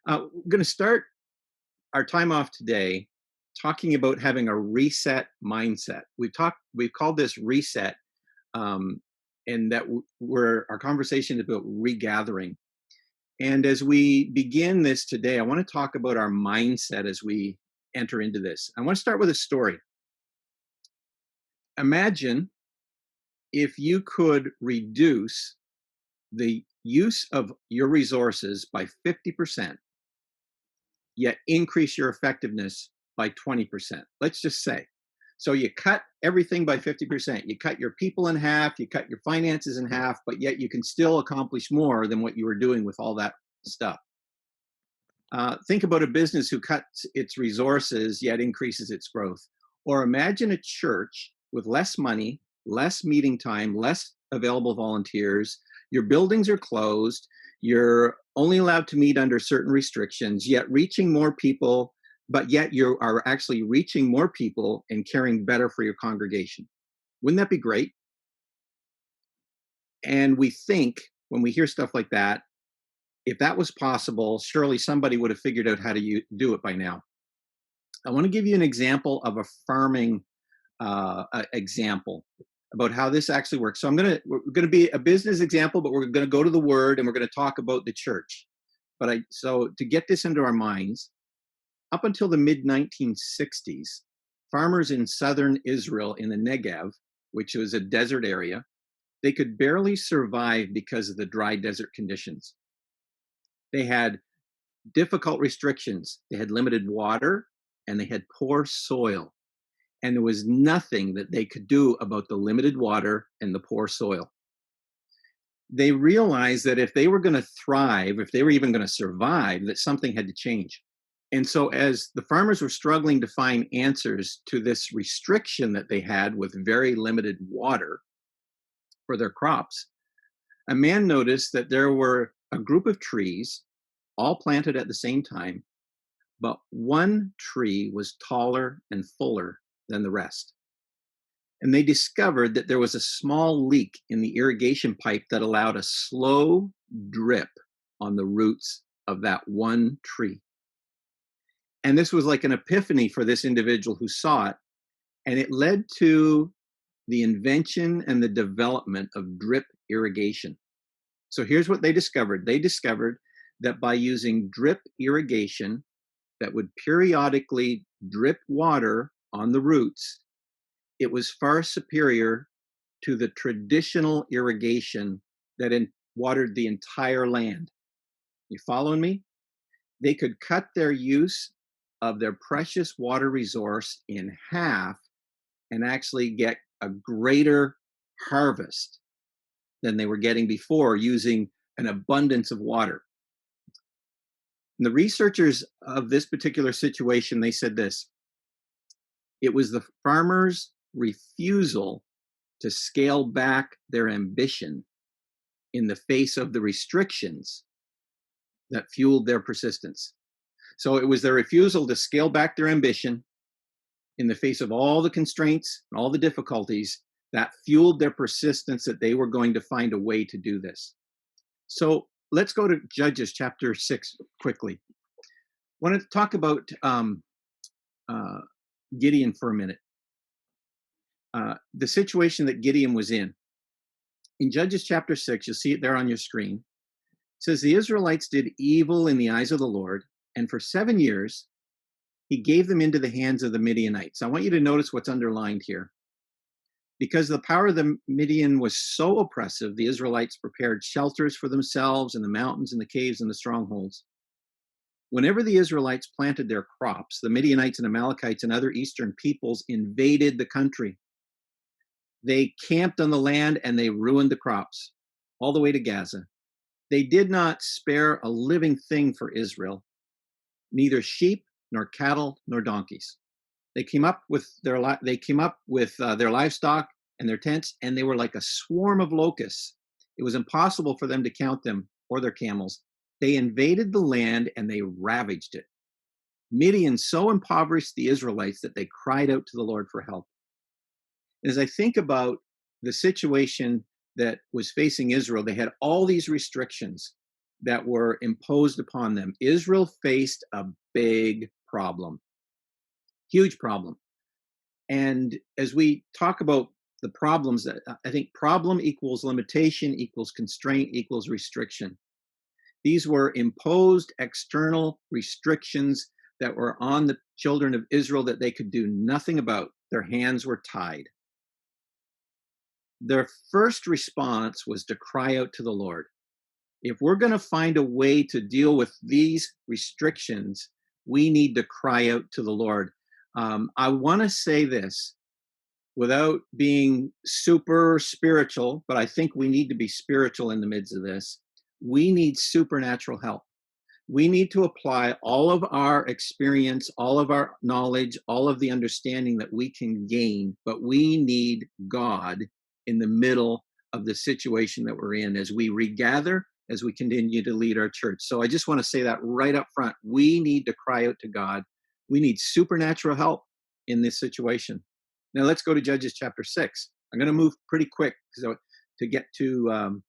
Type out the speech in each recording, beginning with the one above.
We're going to start our time off today talking about having a reset mindset. We've called this reset, um, and we're our conversation is about regathering. And as we begin this today, I want to talk about our mindset as we enter into this. I want to start with a story. Imagine if you could reduce the use of your resources by 50%, yet increase your effectiveness by 20%. Let's just say. So you cut everything by 50%. You cut your people in half, you cut your finances in half, but yet you can still accomplish more than what you were doing with all that stuff. Think about a business who cuts its resources yet increases its growth. Or imagine a church with less money, less meeting time, less available volunteers. Your buildings are closed. You're only allowed to meet under certain restrictions, yet reaching more people, but yet you are actually reaching more people and caring better for your congregation. Wouldn't that be great? And we think when we hear stuff like that, if that was possible, surely somebody would have figured out how to do it by now. I want to give you an example of a farming example about how this actually works. So we're going to be a business example, but we're going to go to the word and we're going to talk about the church. So to get this into our minds, up until the mid 1960s, farmers in southern Israel in the Negev, which was a desert area, they could barely survive because of the dry desert conditions. They had difficult restrictions. They had limited water and they had poor soil. And there was nothing that they could do about the limited water and the poor soil. They realized that if they were going to thrive, if they were even going to survive, that something had to change. And so, as the farmers were struggling to find answers to this restriction that they had with very limited water for their crops, a man noticed that there were a group of trees all planted at the same time, but one tree was taller and fuller than the rest. And they discovered that there was a small leak in the irrigation pipe that allowed a slow drip on the roots of that one tree. And this was like an epiphany for this individual who saw it. And it led to the invention and the development of drip irrigation. So here's what they discovered. They discovered that by using drip irrigation that would periodically drip water on the roots, it was far superior to the traditional irrigation that watered the entire land. You following me? They could cut their use of their precious water resource in half and actually get a greater harvest than they were getting before using an abundance of water. And the researchers of this particular situation, they said this: it was the farmers' refusal to scale back their ambition in the face of the restrictions that fueled their persistence. So it was their refusal to scale back their ambition in the face of all the constraints and all the difficulties that fueled their persistence that they were going to find a way to do this. So let's go to Judges chapter 6 quickly. I want to talk about Gideon for a minute. The situation that Gideon was in. In Judges chapter 6, you'll see it there on your screen. It says, the Israelites did evil in the eyes of the Lord, and for 7 years, he gave them into the hands of the Midianites. I want you to notice what's underlined here. Because the power of the Midian was so oppressive, the Israelites prepared shelters for themselves in the mountains and the caves and the strongholds. Whenever the Israelites planted their crops, the Midianites and Amalekites and other eastern peoples invaded the country. They camped on the land and they ruined the crops all the way to Gaza. They did not spare a living thing for Israel, neither sheep nor cattle nor donkeys. They came up with their livestock and their tents, and they were like a swarm of locusts. It was impossible for them to count them or their camels. They invaded the land and they ravaged it. Midian so impoverished the Israelites that they cried out to the Lord for help. As I think about the situation that was facing Israel, they had all these restrictions. that were imposed upon them. Israel faced a big problem, huge problem. And as we talk about the problems, I think problem equals limitation equals constraint equals restriction. These were imposed external restrictions that were on the children of Israel that they could do nothing about. Their hands were tied. Their first response was to cry out to the Lord. If we're going to find a way to deal with these restrictions, we need to cry out to the Lord. I want to say this without being super spiritual, but I think we need to be spiritual in the midst of this. We need supernatural help. We need to apply all of our experience, all of our knowledge, all of the understanding that we can gain, but we need God in the middle of the situation that we're in as we regather, as we continue to lead our church. So I just want to say that right up front. We need to cry out to God. We need supernatural help in this situation. Now let's go to Judges chapter 6. I'm going to move pretty quick to get to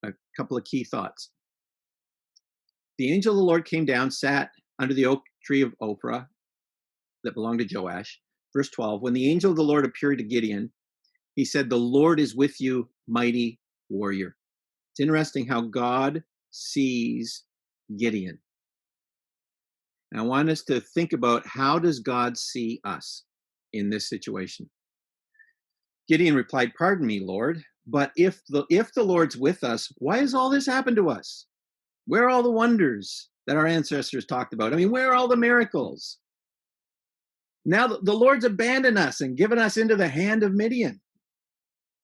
a couple of key thoughts. The angel of the Lord came down, sat under the oak tree of Ophrah that belonged to Joash. Verse 12, when the angel of the Lord appeared to Gideon, he said, the Lord is with you, mighty warrior. It's interesting how God sees Gideon. And I want us to think about, how does God see us in this situation? Gideon replied, pardon me, Lord, but if the Lord's with us, why has all this happened to us? Where are all the wonders that our ancestors talked about? I mean, where are all the miracles? Now the Lord's abandoned us and given us into the hand of Midian.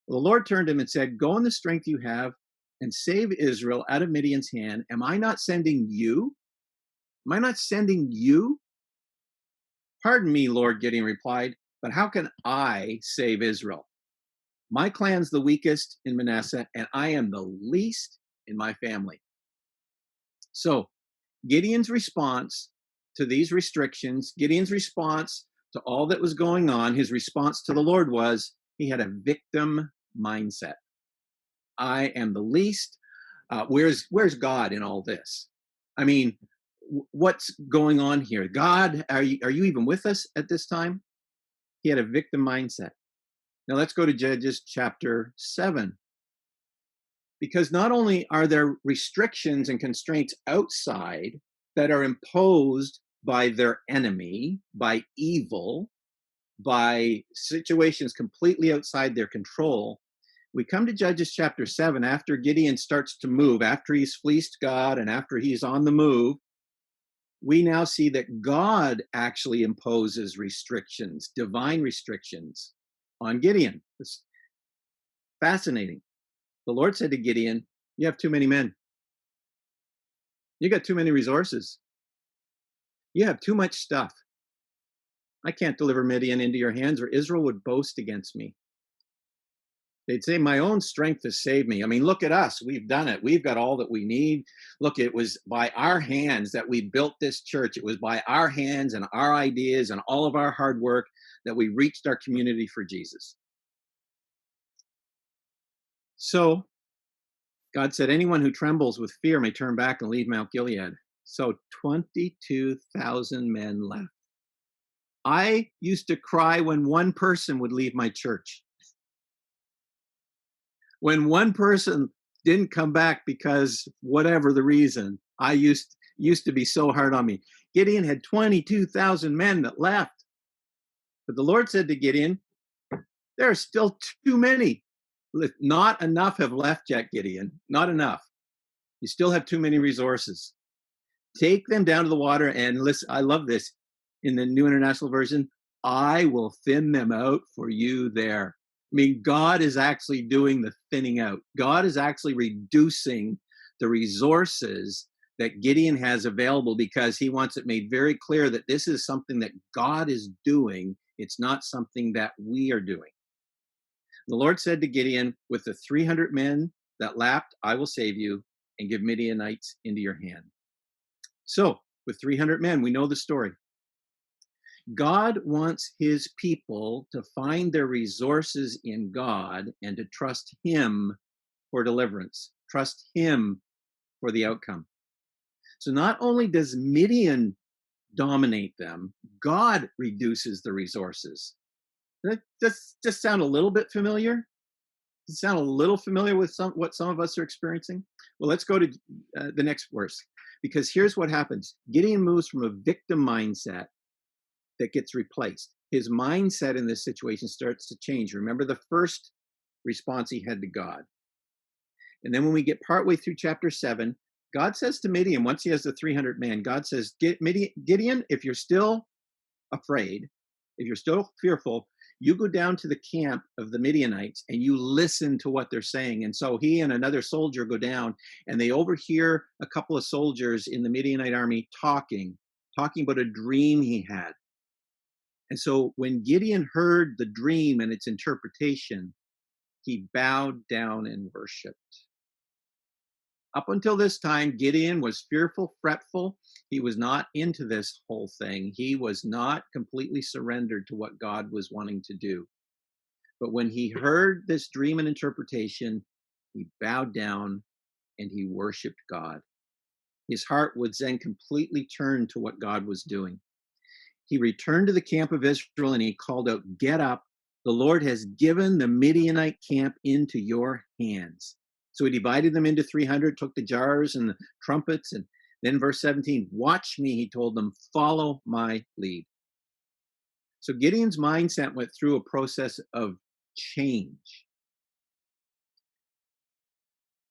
Well, the Lord turned to him and said, go in the strength you have and save Israel out of Midian's hand. Am I not sending you? Am I not sending you? Pardon me, Lord, Gideon replied, but how can I save Israel? My clan's the weakest in Manasseh, and I am the least in my family. So Gideon's response to these restrictions, Gideon's response to all that was going on, his response to the Lord was, he had a victim mindset. I am the least. Where's God in all this? I mean, what's going on here? God, are you even with us at this time? He had a victim mindset. Now let's go to Judges chapter 7. Because not only are there restrictions and constraints outside that are imposed by their enemy, by evil, by situations completely outside their control, we come to Judges chapter 7 after Gideon starts to move, after he's fleeced God and after he's on the move. We now see that God actually imposes restrictions, divine restrictions on Gideon. It's fascinating. The Lord said to Gideon, you have too many men. You got too many resources. You have too much stuff. I can't deliver Midian into your hands, or Israel would boast against me. They'd say, my own strength has saved me. I mean, look at us. We've done it. We've got all that we need. Look, it was by our hands that we built this church. It was by our hands and our ideas and all of our hard work that we reached our community for Jesus. So God said, anyone who trembles with fear may turn back and leave Mount Gilead. So 22,000 men left. I used to cry when one person would leave my church. When one person didn't come back because whatever the reason, I used to be so hard on me. Gideon had 22,000 men that left. But the Lord said to Gideon, there are still too many. Not enough have left yet, Gideon. Not enough. You still have too many resources. Take them down to the water and listen. I love this. In the New International Version, I will thin them out for you there. I mean, God is actually doing the thinning out. God is actually reducing the resources that Gideon has available because he wants it made very clear that this is something that God is doing. It's not something that we are doing. The Lord said to Gideon, with the 300 men that lapped, I will save you and give Midianites into your hand. So, with 300 men, we know the story. God wants his people to find their resources in God and to trust him for deliverance, trust him for the outcome. So not only does Midian dominate them, God reduces the resources. That just sound a little bit familiar? Does it sound a little familiar with what some of us are experiencing? Well, let's go to the next verse, because here's what happens. Gideon moves from a victim mindset that gets replaced. His mindset in this situation starts to change. Remember the first response he had to God. And then when we get partway through chapter 7, God says to Midian, once he has the 300 man, God says, Gideon, if you're still afraid, if you're still fearful, you go down to the camp of the Midianites and you listen to what they're saying. And so he and another soldier go down and they overhear a couple of soldiers in the Midianite army talking about a dream he had. And so when Gideon heard the dream and its interpretation, he bowed down and worshiped. Up until this time, Gideon was fearful, fretful. He was not into this whole thing. He was not completely surrendered to what God was wanting to do. But when he heard this dream and interpretation, he bowed down and he worshiped God. His heart was then completely turned to what God was doing. He returned to the camp of Israel and he called out, "Get up. The Lord has given the Midianite camp into your hands." So he divided them into 300, took the jars and the trumpets. And then verse 17, "Watch me," he told them, "follow my lead." So Gideon's mindset went through a process of change.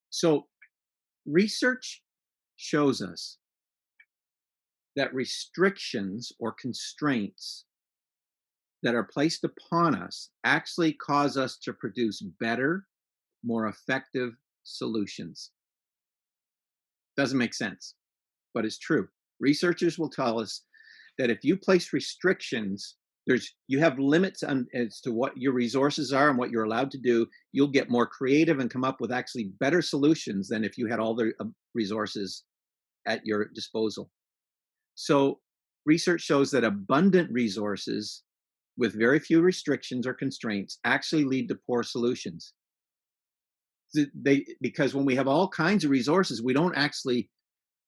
So research shows us that restrictions or constraints that are placed upon us actually cause us to produce better, more effective solutions. Doesn't make sense, but it's true. Researchers will tell us that if you place restrictions, you have limits on as to what your resources are and what you're allowed to do. You'll get more creative and come up with actually better solutions than if you had all the resources at your disposal. So research shows that abundant resources with very few restrictions or constraints actually lead to poor solutions. Because when we have all kinds of resources, we don't actually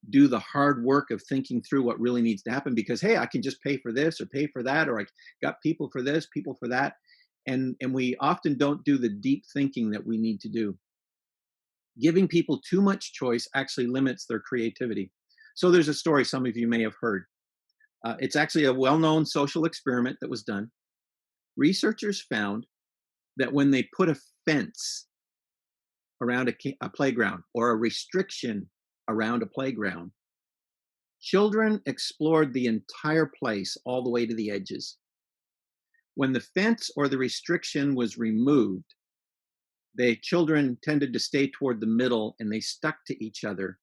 do the hard work of thinking through what really needs to happen, because hey, I can just pay for this or pay for that, or I got people for this, people for that. And we often don't do the deep thinking that we need to do. Giving people too much choice actually limits their creativity. So there's a story some of you may have heard. It's actually a well-known social experiment that was done. Researchers found that when they put a fence around a playground or a restriction around a playground, children explored the entire place all the way to the edges. When the fence or the restriction was removed, the children tended to stay toward the middle and they stuck to each other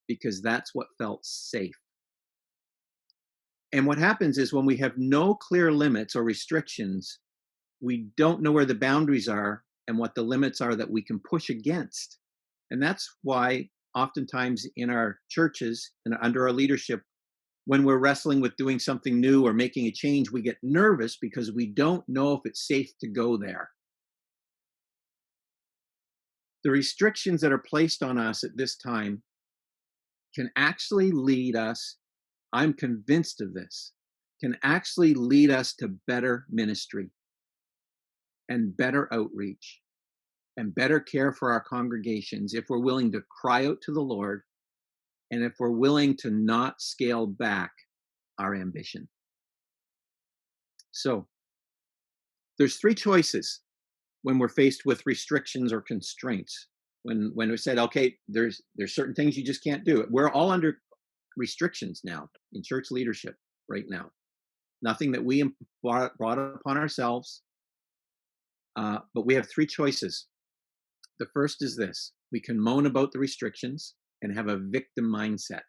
because that's what felt safe. And what happens is when we have no clear limits or restrictions, we don't know where the boundaries are and what the limits are that we can push against. And that's why oftentimes in our churches and under our leadership, when we're wrestling with doing something new or making a change, we get nervous because we don't know if it's safe to go there. The restrictions that are placed on us at this time can actually lead us, I'm convinced of this, can actually lead us to better ministry and better outreach and better care for our congregations if we're willing to cry out to the Lord and if we're willing to not scale back our ambition. So there's three choices when we're faced with restrictions or constraints. When we said, okay, there's certain things you just can't do. We're all under restrictions now in church leadership right now. Nothing that we brought upon ourselves, but we have three choices. The first is this: we can moan about the restrictions and have a victim mindset.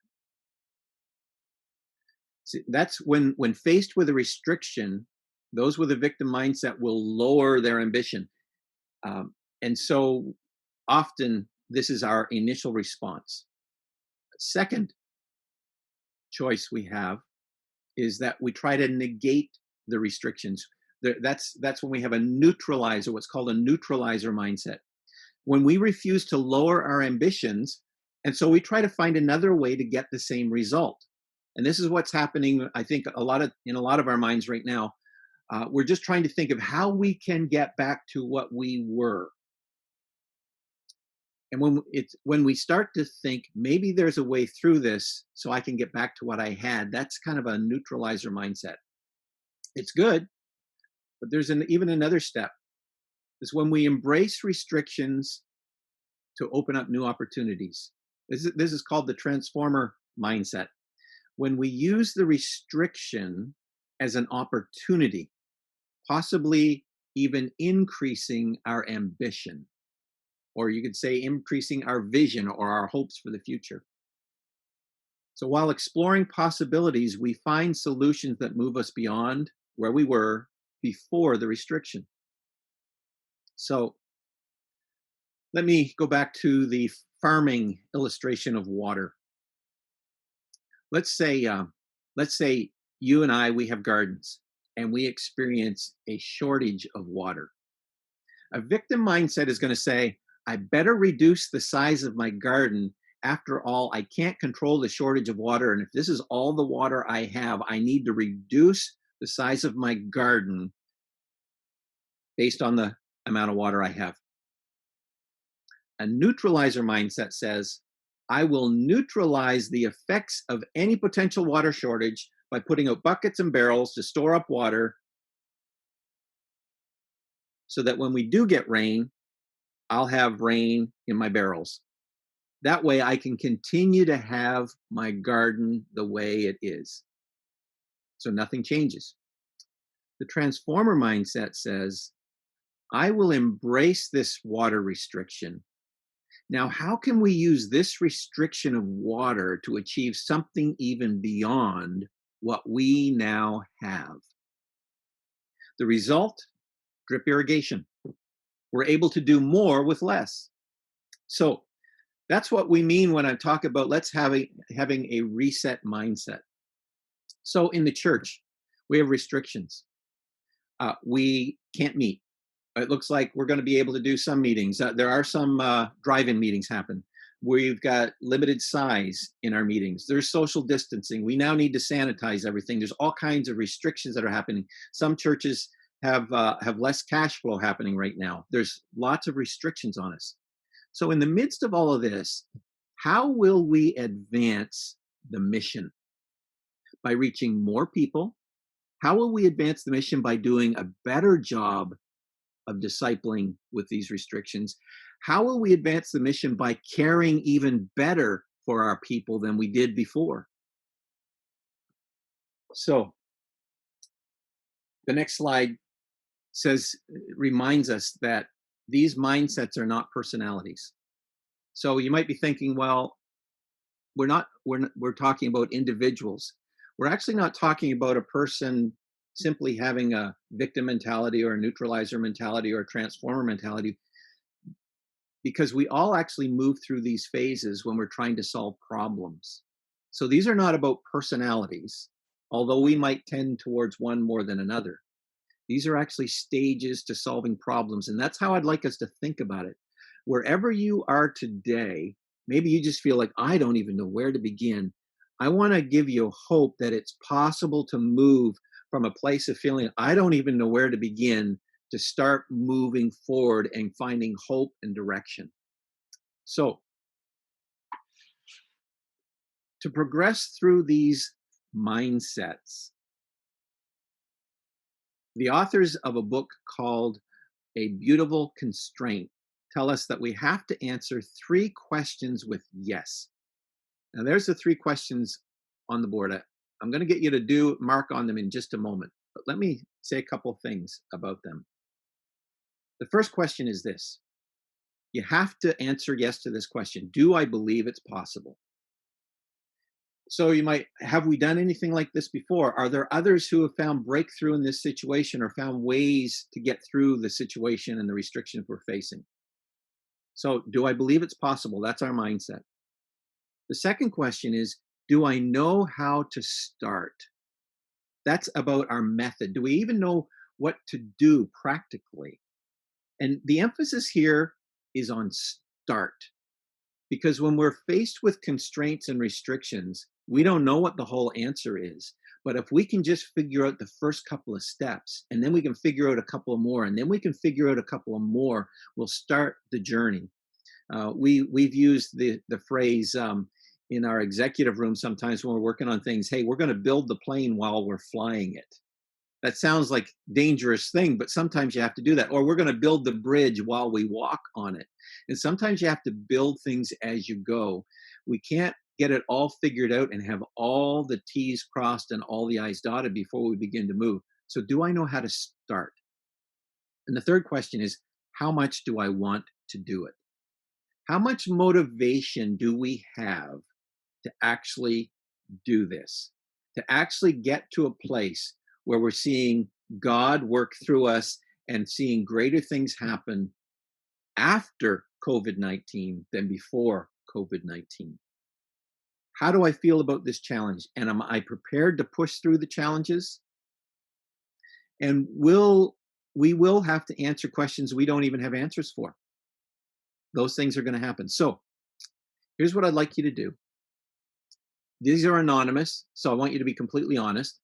See, that's when faced with a restriction, those with a victim mindset will lower their ambition. And so often this is our initial response. Second choice we have is that we try to negate the restrictions. That's when we have a neutralizer, what's called a neutralizer mindset. When we refuse to lower our ambitions, And so we try to find another way to get the same result. And this is what's happening, I think, in a lot of our minds right now. We're just trying to think of how we can get back to what we were. And when we start to think maybe there's a way through this so I can get back to what I had, that's kind of a neutralizer mindset. It's good, but there's even another step. Is when we embrace restrictions to open up new opportunities. This is called the transformer mindset. When we use the restriction as an opportunity, possibly even increasing our ambition, or you could say increasing our vision or our hopes for the future. So while exploring possibilities, we find solutions that move us beyond where we were before the restriction. So let me go back to the farming illustration of water. Let's say, you and I, we have gardens and we experience a shortage of water. A victim mindset is going to say, I better reduce the size of my garden. After all, I can't control the shortage of water. And if this is all the water I have, I need to reduce the size of my garden based on the amount of water I have. A neutralizer mindset says, I will neutralize the effects of any potential water shortage by putting out buckets and barrels to store up water so that when we do get rain, I'll have rain in my barrels. That way I can continue to have my garden the way it is. So nothing changes. The transformer mindset says, I will embrace this water restriction. Now, how can we use this restriction of water to achieve something even beyond what we now have? The result, drip irrigation. We're able to do more with less. So that's what we mean when I talk about having a reset mindset. So in the church, we have restrictions. We can't meet. It looks like we're going to be able to do some meetings. There are some drive-in meetings happen. We've got limited size in our meetings. There's social distancing. We now need to sanitize everything. There's all kinds of restrictions that are happening. Some churches have less cash flow happening right now. There's lots of restrictions on us. So in the midst of all of this, how will we advance the mission? By reaching more people. How will we advance the mission? By doing a better job of discipling with these restrictions. How will we advance the mission? By caring even better for our people than we did before. So the next slide reminds us that these mindsets are not personalities. So you might be thinking, well, we're talking about individuals. We're actually not talking about a person simply having a victim mentality or a neutralizer mentality or a transformer mentality, because we all actually move through these phases when we're trying to solve problems. So these are not about personalities, although we might tend towards one more than another. These are actually stages to solving problems. And that's how I'd like us to think about it. Wherever you are today, maybe you just feel like, I don't even know where to begin. I want to give you hope that it's possible to move from a place of feeling, I don't even know where to begin, to start moving forward and finding hope and direction. So, to progress through these mindsets, the authors of a book called A Beautiful Constraint tell us that we have to answer 3 questions with yes. Now, there's the 3 questions on the board. I'm going to get you to mark on them in just a moment, but let me say a couple things about them. The first question is this. You have to answer yes to this question. Do I believe it's possible? So you might, have we done anything like this before? Are there others who have found breakthrough in this situation or found ways to get through the situation and the restrictions we're facing? So do I believe it's possible? That's our mindset. The second question is, do I know how to start? That's about our method. Do we even know what to do practically? And the emphasis here is on start, Because when we're faced with constraints and restrictions, we don't know what the whole answer is. But if we can just figure out the first couple of steps, and then we can figure out a couple more, and then we can figure out a couple of more, we'll start the journey. We've used the phrase in our executive room sometimes when we're working on things. Hey, we're going to build the plane while we're flying it. That sounds like dangerous thing, but sometimes you have to do that. Or we're going to build the bridge while we walk on it. And sometimes you have to build things as you go. We can't get it all figured out and have all the T's crossed and all the I's dotted before we begin to move. So do I know how to start? And the third question is, how much do I want to do it? How much motivation do we have to actually do this? To actually get to a place where we're seeing God work through us and seeing greater things happen after COVID-19 than before COVID-19. How do I feel about this challenge? And am I prepared to push through the challenges? And we will have to answer questions we don't even have answers for. Those things are going to happen. So here's what I'd like you to do. These are anonymous, so I want you to be completely honest.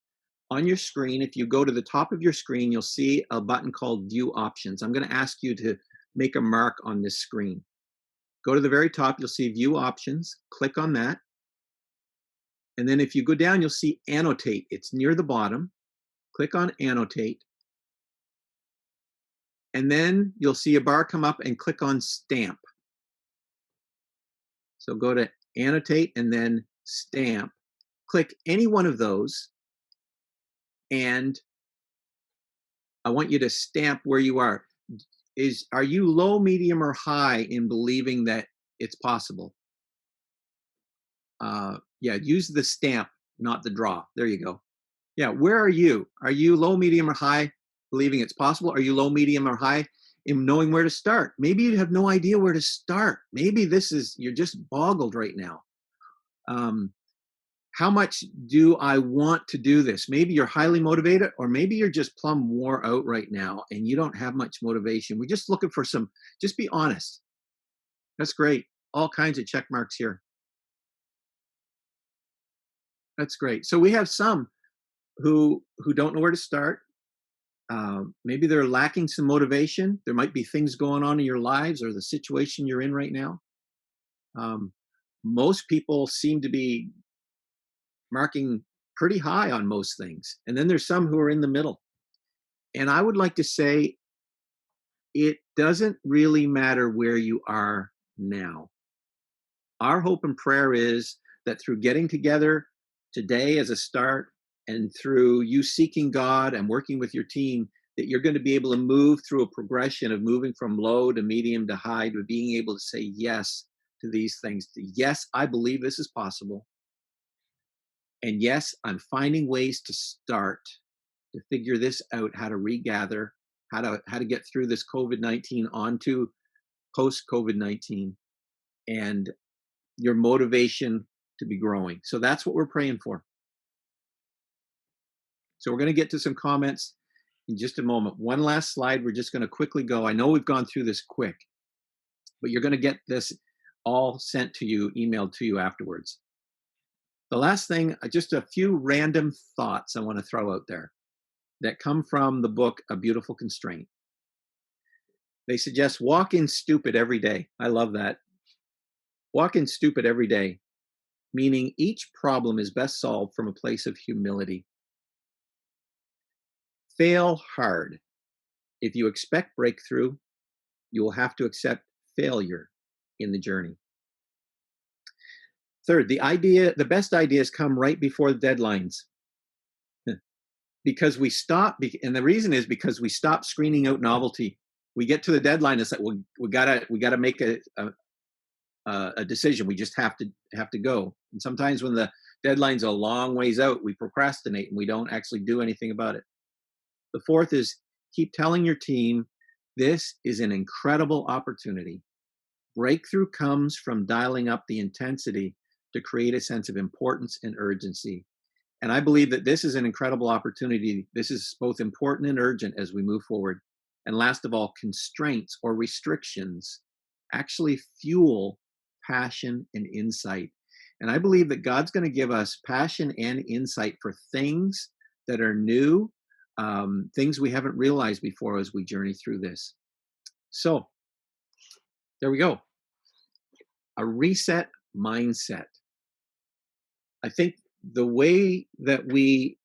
On your screen, if you go to the top of your screen, you'll see a button called View Options. I'm going to ask you to make a mark on this screen. Go to the very top, you'll see View Options. Click on that. And then if you go down, you'll see Annotate. It's near the bottom. Click on Annotate. And then you'll see a bar come up and click on Stamp. So go to Annotate and then Stamp. Click any one of those. And I want you to stamp where you are. Are you low, medium, or high in believing that it's possible? Yeah, use the stamp, not the draw. There you go. Yeah, where are you? Are you low, medium, or high believing it's possible? Are you low, medium, or high in knowing where to start? Maybe you have no idea where to start. Maybe you're just boggled right now. How much do I want to do this? Maybe you're highly motivated, or maybe you're just plumb wore out right now and you don't have much motivation. We're just looking for just be honest. That's great. All kinds of check marks here. That's great. So we have some who don't know where to start. Maybe they're lacking some motivation. There might be things going on in your lives or the situation you're in right now. Most people seem to be marking pretty high on most things. And then there's some who are in the middle. And I would like to say it doesn't really matter where you are now. Our hope and prayer is that through getting together today as a start and through you seeking God and working with your team, that you're going to be able to move through a progression of moving from low to medium to high to being able to say yes to these things. Yes, I believe this is possible. And yes, I'm finding ways to start to figure this out, how to regather, how to get through this COVID-19 onto post-COVID-19 and your motivation to be growing. So that's what we're praying for. So we're going to get to some comments in just a moment. One last slide. We're just going to quickly go. I know we've gone through this quick, but you're going to get this all sent to you, emailed to you afterwards. The last thing, just a few random thoughts I want to throw out there that come from the book, A Beautiful Constraint. They suggest walk in stupid every day. I love that. Walk in stupid every day, meaning each problem is best solved from a place of humility. Fail hard. If you expect breakthrough, you will have to accept failure in the journey. Third, the best ideas come right before the deadlines. Because we stop, and the reason is because we stop screening out novelty. We get to the deadline, it's like, well, we gotta make a decision. We just have to go. And sometimes when the deadline's a long ways out, we procrastinate and we don't actually do anything about it. The fourth is keep telling your team, this is an incredible opportunity. Breakthrough comes from dialing up the intensity to create a sense of importance and urgency. And I believe that this is an incredible opportunity. This is both important and urgent as we move forward. And last of all, constraints or restrictions actually fuel passion and insight. And I believe that God's going to give us passion and insight for things that are new, things we haven't realized before as we journey through this. So there we go. A reset mindset. I think the way that we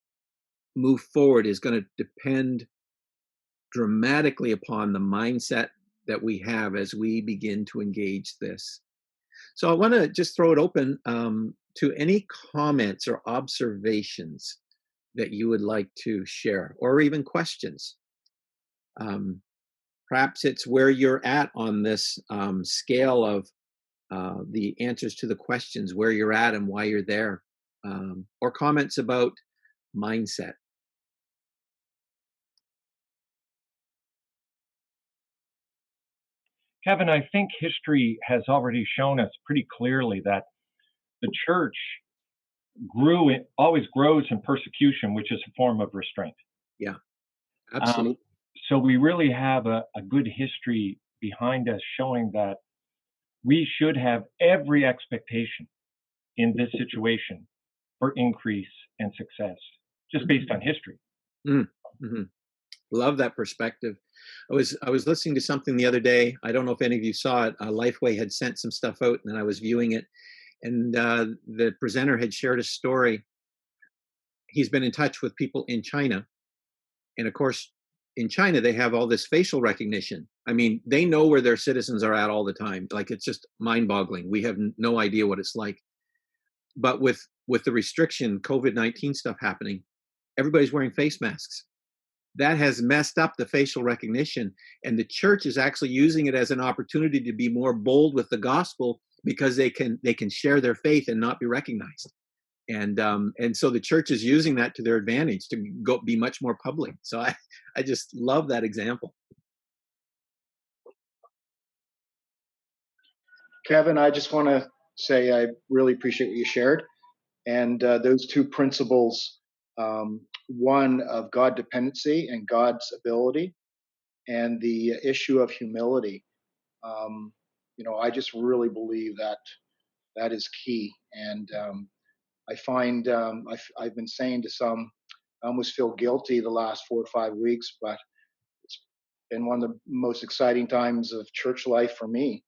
move forward is going to depend dramatically upon the mindset that we have as we begin to engage this. So I want to just throw it open to any comments or observations that you would like to share, or even questions. Um, Perhaps it's where you're at on this scale of the answers to the questions, where you're at and why you're there, or comments about mindset. Kevin, I think history has already shown us pretty clearly that the church always grows in persecution, which is a form of restraint. Yeah, Um, absolutely. so we really have a good history behind us showing that we should have every expectation in this situation for increase and success, just based on history. Mm-hmm. Love that perspective. I was listening to something the other day. I don't know if any of you saw it. Lifeway had sent some stuff out, and I was viewing it, and the presenter had shared a story. He's been in touch with people in China, and of course, in China they have all this facial recognition. I mean, they know where their citizens are at all the time. Like, it's just mind-boggling. We have no idea what it's like. But with the restriction, COVID-19 stuff happening, everybody's wearing face masks. That has messed up the facial recognition, and the church is actually using it as an opportunity to be more bold with the gospel, because they can share their faith and not be recognized. And so the church is using that to their advantage to go be much more public. So I just love that example. Kevin, I just want to say I really appreciate what you shared. And those two principles, one of God dependency and God's ability, and the issue of humility. Um, I just really believe that that is key. And I find I've been saying to some, I almost feel guilty the last 4 or 5 weeks, but it's been one of the most exciting times of church life for me.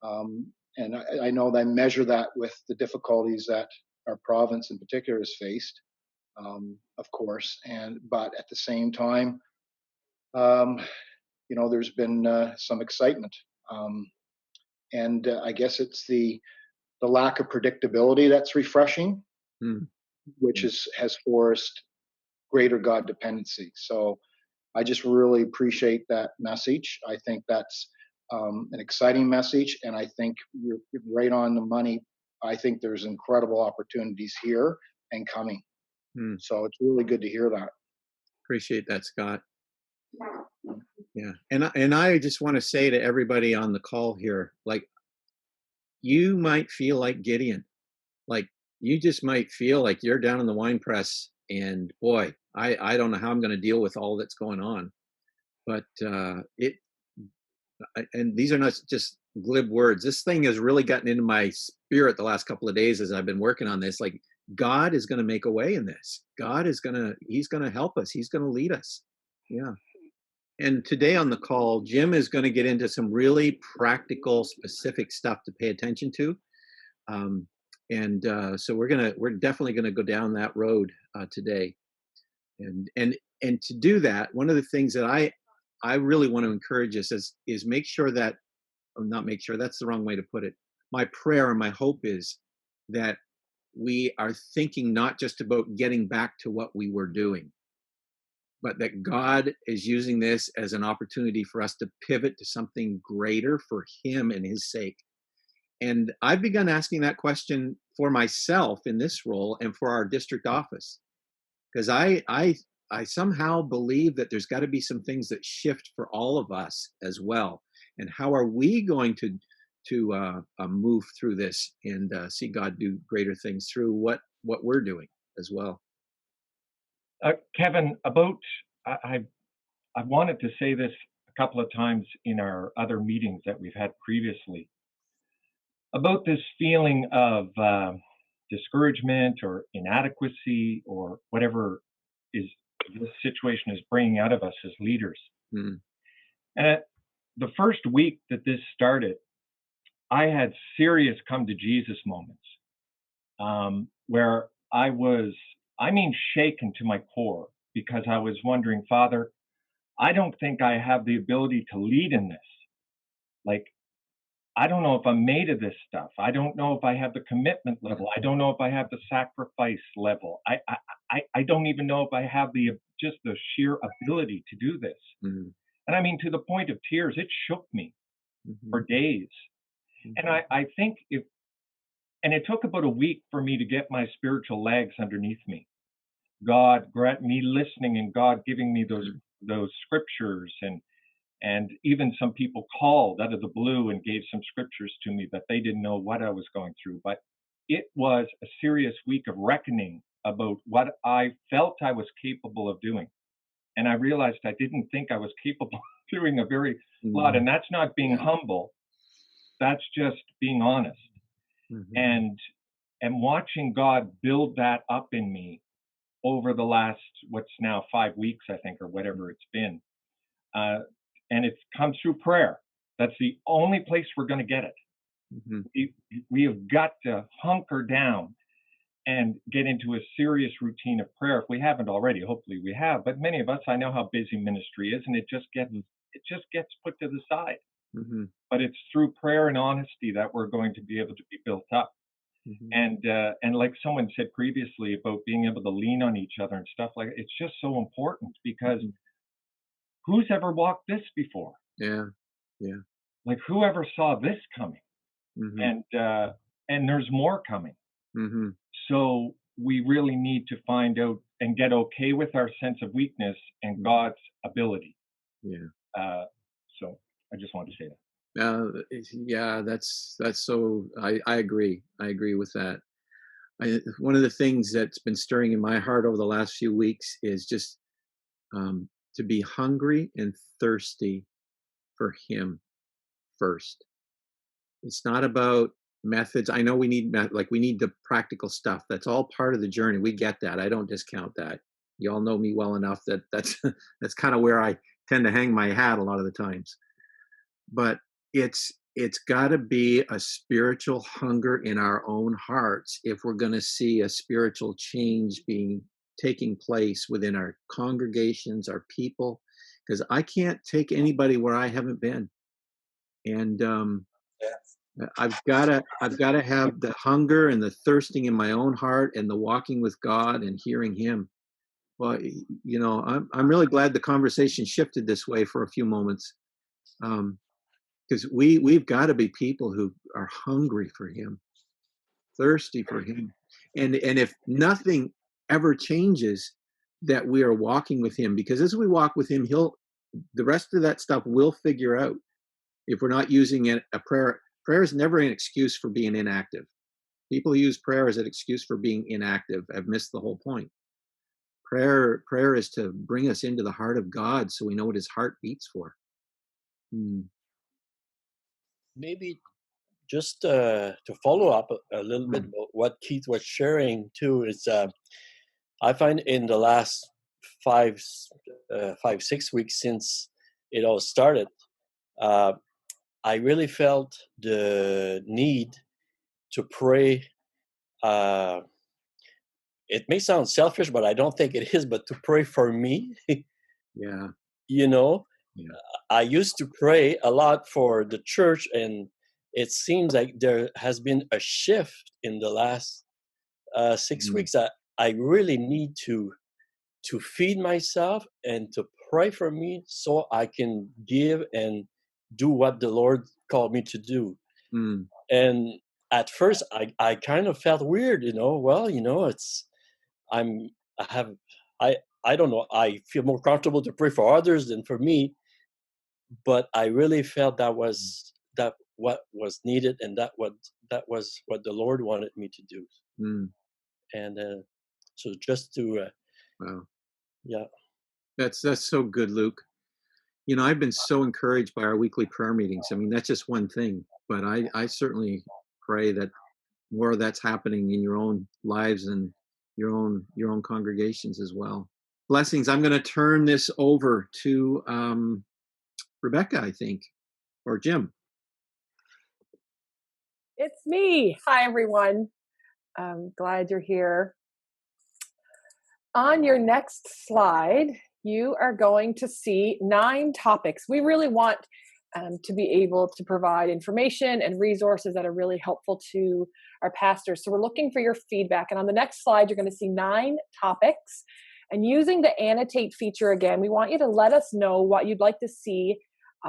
Um, and I know that I measure that with the difficulties that our province in particular has faced, of course. But at the same time, um, there's been some excitement, um, and I guess it's the lack of predictability that's refreshing, Mm, which mm. has forced greater God dependency. So I just really appreciate that message. I think that's an exciting message, and I think you're right on the money. I think there's incredible opportunities here and coming. Mm. So it's really good to hear that. Appreciate that, Scott. Yeah, and I just want to say to everybody on the call here, like, you might feel like Gideon. Like, you just might feel like you're down in the wine press, and boy, I don't know how I'm going to deal with all that's going on. But it and these are not just glib words. This thing has really gotten into my spirit the last couple of days as I've been working on this. Like, God is going to make a way in this. He's going to help us. He's going to lead us. Yeah. And today on the call, Jim is going to get into some really practical, specific stuff to pay attention to. Um, and so we're definitely gonna go down that road today. And to do that, one of the things that I really want to encourage us is make sure that, or not make sure, that's the wrong way to put it. My prayer and my hope is that we are thinking not just about getting back to what we were doing, but that God is using this as an opportunity for us to pivot to something greater for Him and His sake. And I've begun asking that question for myself in this role and for our district office, because I somehow believe that there's got to be some things that shift for all of us as well. And how are we going to move through this and see God do greater things through what we're doing as well? Kevin, I've wanted to say this a couple of times in our other meetings that we've had previously. about this feeling of discouragement or inadequacy or whatever is this situation is bringing out of us as leaders. Mm. And the first week that this started, I had serious come to Jesus moments where I was, I mean, shaken to my core because I was wondering, Father, I don't think I have the ability to lead in this. Like, I don't know if I'm made of this stuff. I don't know if I have the commitment level. I don't know if I have the sacrifice level. I don't even know if I have the just the sheer ability to do this. Mm. And I mean, to the point of tears, it shook me Mm-hmm. for days. And I think and it took about a week for me to get my spiritual legs underneath me. God grant me listening and God giving me those scriptures and even some people called out of the blue and gave some scriptures to me that they didn't know what I was going through. But it was a serious week of reckoning about what I felt I was capable of doing. And I realized I didn't think I was capable of doing a very lot. And that's not being humble. That's just being honest. Mm-hmm. And watching God build that up in me over the last, what's now 5 weeks, I think, or whatever it's been. And it's come through prayer. That's the only place we're going to get it. Mm-hmm. We have got to hunker down and get into a serious routine of prayer. If we haven't already, hopefully we have. But many of us, I know how busy ministry is, and it just gets put to the side. Mm-hmm. But it's through prayer and honesty that we're going to be able to be built up. Mm-hmm. And like someone said previously about being able to lean on each other and stuff like that, it's just so important because who's ever walked this before? Yeah. Yeah. Like whoever saw this coming? Mm-hmm. And there's more coming. Mm-hmm. So we really need to find out and get okay with our sense of weakness and God's ability. Yeah. So I just wanted to say that. Yeah, that's so. I agree. I agree with that. One of the things that's been stirring in my heart over the last few weeks is just to be hungry and thirsty for Him first. It's not about methods. I know we need we need the practical stuff. That's all part of the journey. We get that. I don't discount that. You all know me well enough that that's that's kind of where I tend to hang my hat a lot of the times. But it's got to be a spiritual hunger in our own hearts if we're going to see a spiritual change being taking place within our congregations, our people, because I can't take anybody where I haven't been. And I've got to have the hunger and the thirsting in my own heart and the walking with God and hearing Him. Well, I'm really glad the conversation shifted this way for a few moments. Because we've got to be people who are hungry for Him, thirsty for Him, and if nothing ever changes, that we are walking with Him, because as we walk with Him, the rest of that stuff will figure out. If we're not using it, prayer is never an excuse for being inactive. People who use prayer as an excuse for being inactive have missed the whole point. Prayer is to bring us into the heart of God, so we know what His heart beats for. Maybe just to follow up a little bit about what Keith was sharing too is I find in the last 6 weeks since it all started, I really felt the need to pray. It may sound selfish, but I don't think it is. But to pray for me, Yeah. Yeah. I used to pray a lot for the church, and it seems like there has been a shift in the last 6 weeks. I really need to feed myself and to pray for me so I can give and do what the Lord called me to do. And at first, I kind of felt weird, Well, it's I have I don't know. I feel more comfortable to pray for others than for me, but I really felt that what was needed, and that was what the Lord wanted me to do. And so just to Wow. yeah, That's so good, Luke. I've been so encouraged by our weekly prayer meetings. I mean, that's just one thing, but I certainly pray that more of that's happening in your own lives and your own congregations as well. Blessings. I'm going to turn this over to Rebecca, I think, or Jim. It's me. Hi, everyone. I'm glad you're here. On your next slide, you are going to see 9 topics. We really want to be able to provide information and resources that are really helpful to our pastors. So we're looking for your feedback. And on the next slide, you're going to see 9 topics. And using the annotate feature again, we want you to let us know what you'd like to see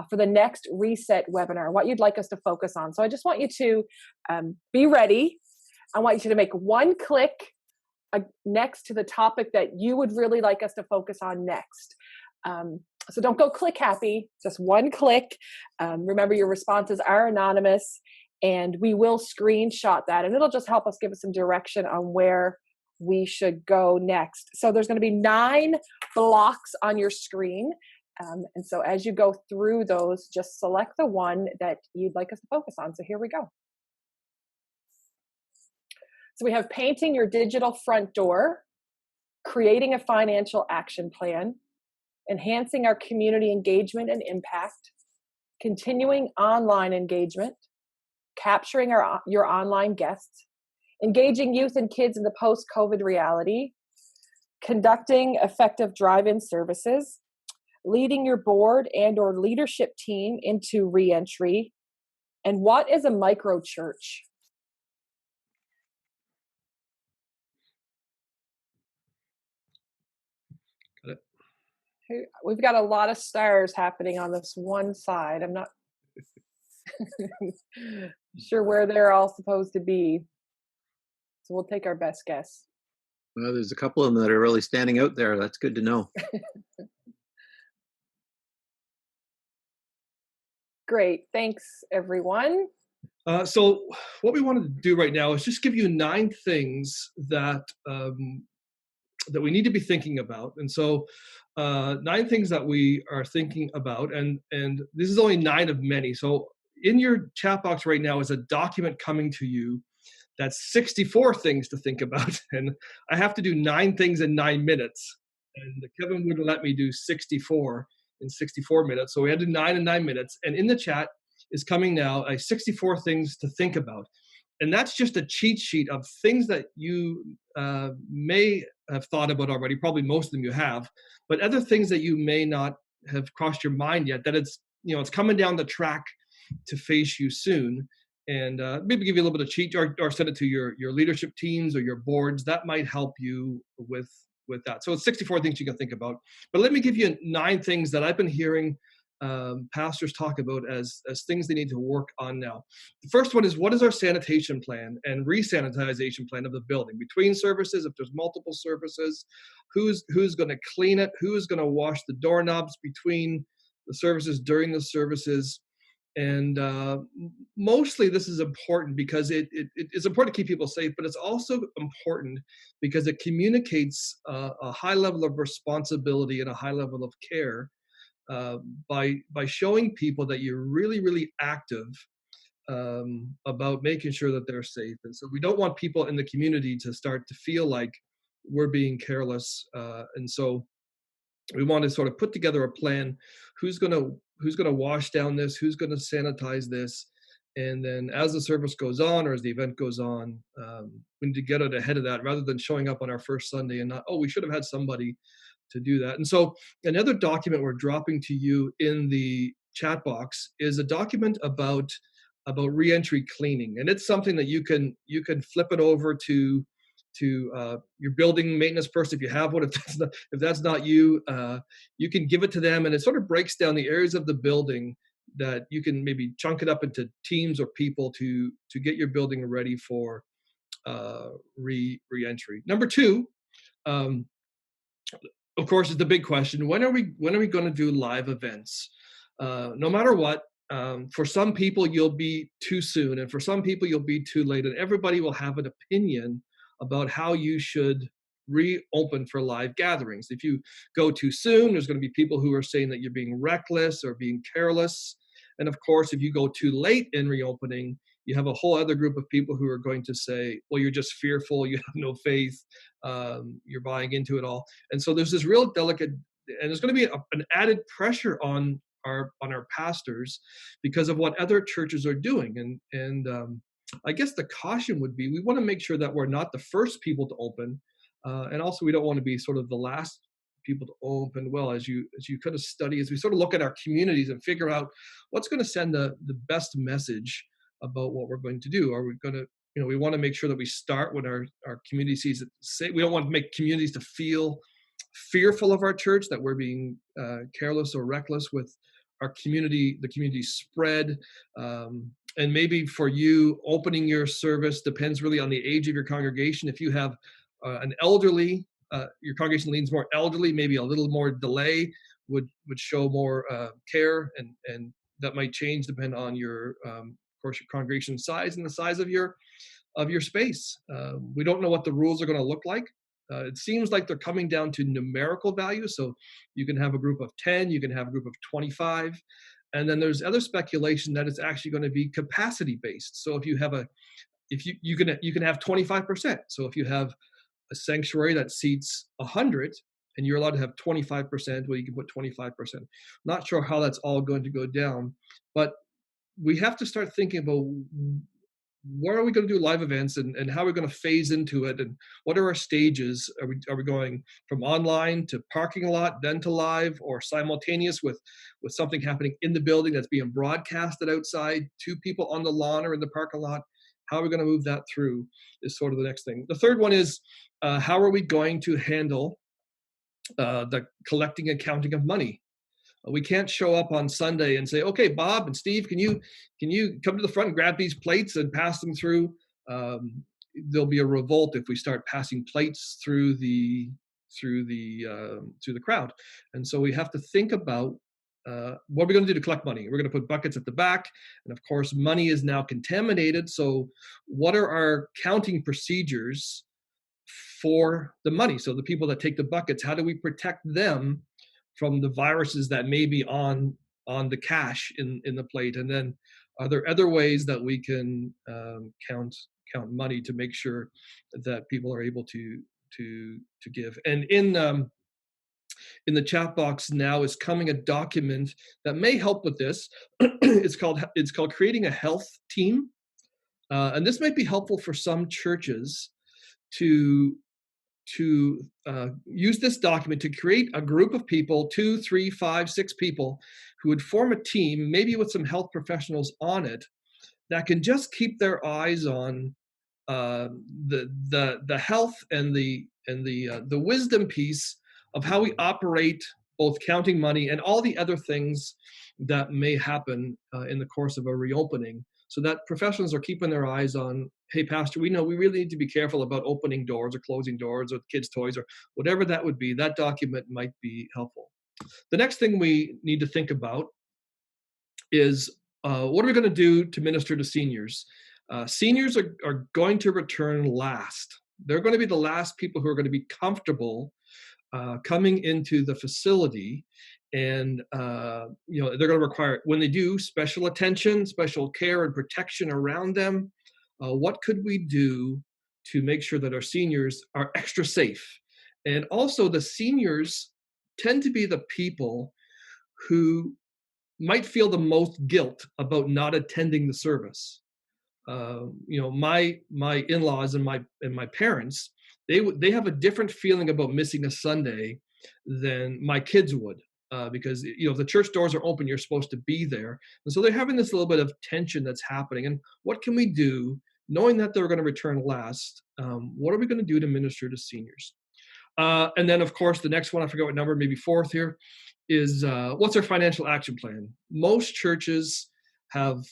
for the next Reset webinar, what you'd like us to focus on. So I just want you to be ready. I want you to make one click next to the topic that you would really like us to focus on next. So don't go click happy, just one click. Remember, your responses are anonymous, and we will screenshot that, and it'll just help us give us some direction on where we should go next. So there's going to be 9 blocks on your screen. And so as you go through those, just select the one that you'd like us to focus on. So here we go. So we have painting your digital front door, creating a financial action plan, enhancing our community engagement and impact, continuing online engagement, capturing your online guests, engaging youth and kids in the post-COVID reality, conducting effective drive-in services, leading your board and or leadership team into reentry, and what is a micro church? Got it. We've got a lot of stars happening on this one side. I'm not sure where they're all supposed to be. So we'll take our best guess. Well, there's a couple of them that are really standing out there. That's good to know. Great. Thanks, everyone. So what we wanted to do right now is just give you 9 things that that we need to be thinking about. And so 9 things that we are thinking about, and this is only 9 of many. So in your chat box right now is a document coming to you that's 64 things to think about. And I have to do 9 things in 9 minutes. And Kevin wouldn't let me do 64 in 64 minutes. So we had to do 9 in 9 minutes. And in the chat is coming now 64 things to think about. And that's just a cheat sheet of things that you may have thought about already. Probably most of them you have, but other things that you may not have crossed your mind yet, that it's coming down the track to face you soon. And maybe give you a little bit of cheat, or send it to your leadership teams or your boards. That might help you with that. So it's 64 things you can think about. But let me give you 9 things that I've been hearing pastors talk about as things they need to work on now. The first one is, what is our sanitation plan and resanitization plan of the building between services? If there's multiple services, who's going to clean it? Who's going to wash the doorknobs between the services, during the services? And mostly this is important because it's important to keep people safe, but it's also important because it communicates a high level of responsibility and a high level of care by showing people that you're really, really active about making sure that they're safe. And so we don't want people in the community to start to feel like we're being careless. And so we want to sort of put together a plan. Who's going to wash down this? Who's going to sanitize this? And then as the service goes on, or as the event goes on, we need to get out ahead of that rather than showing up on our first Sunday and not, we should have had somebody to do that. And so another document we're dropping to you in the chat box is a document about reentry cleaning. And it's something that you can flip it over to your building maintenance person if you have one. If that's not you, you can give it to them, and it sort of breaks down the areas of the building that you can maybe chunk it up into teams or people to get your building ready for reentry. Number 2, of course, is the big question: when are we going to do live events? No matter what, for some people you'll be too soon, and for some people you'll be too late, and everybody will have an opinion about how you should reopen for live gatherings. If you go too soon, there's going to be people who are saying that you're being reckless or being careless. And of course, if you go too late in reopening, you have a whole other group of people who are going to say, well, you're just fearful, you have no faith, you're buying into it all. And so there's this real delicate, and there's going to be an added pressure on our pastors because of what other churches are doing. And I guess the caution would be, we want to make sure that we're not the first people to open, and also we don't want to be sort of the last people to open. Well, as you kind of study, as we sort of look at our communities and figure out what's going to send the best message about what we're going to do. Are we going to, we want to make sure that we start when our community sees it. We don't want to make communities to feel fearful of our church, that we're being careless or reckless with our community, the community spread. And maybe for you, opening your service depends really on the age of your congregation. If you have an elderly, your congregation leans more elderly, maybe a little more delay would show more care, and that might change depending on your, of course, your congregation size and the size of your space. We don't know what the rules are going to look like. It seems like they're coming down to numerical values. So you can have a group of 10, you can have a group of 25. And then there's other speculation that it's actually going to be capacity based. So if you have you can have 25%. So if you have a sanctuary that seats 100 and you're allowed to have 25%, well, you can put 25%. Not sure how that's all going to go down, but we have to start thinking about where are we going to do live events, and how are we going to phase into it, and what are our stages? Are we going from online to parking lot, then to live, or simultaneous with something happening in the building that's being broadcasted outside to people on the lawn or in the parking lot? How are we going to move that through is sort of the next thing. The third one is, how are we going to handle the collecting and counting of money? We can't show up on Sunday and say, okay, Bob and Steve, can you come to the front and grab these plates and pass them through? There'll be a revolt if we start passing plates through the crowd. And so we have to think about what we're going to do to collect money. We're going to put buckets at the back, and of course, money is now contaminated. So what are our counting procedures for the money? So the people that take the buckets, how do we protect them from the viruses that may be on the cash in the plate? And then are there other ways that we can count money to make sure that people are able to give? And in the chat box now is coming a document that may help with this. It's called Creating a Health Team, and this might be helpful for some churches to use this document to create a group of people, 2, 3, 5, 6 people, who would form a team, maybe with some health professionals on it, that can just keep their eyes on the health and the wisdom piece of how we operate, both counting money and all the other things that may happen in the course of a reopening, so that professionals are keeping their eyes on, hey, Pastor, we know we really need to be careful about opening doors or closing doors or kids' toys or whatever that would be. That document might be helpful. The next thing we need to think about is, what are we going to do to minister to seniors? Seniors are going to return last. They're going to be the last people who are going to be comfortable coming into the facility, and they're going to require, when they do, special attention, special care and protection around them. What could we do to make sure that our seniors are extra safe? And also, the seniors tend to be the people who might feel the most guilt about not attending the service. My in-laws and my parents, they have a different feeling about missing a Sunday than my kids would, because if the church doors are open, you're supposed to be there, and so they're having this little bit of tension that's happening. And what can we do, knowing that they're going to return last? What are we going to do to minister to seniors? And then, of course, the next one, I forget what number, maybe fourth here, is what's our financial action plan? Most churches have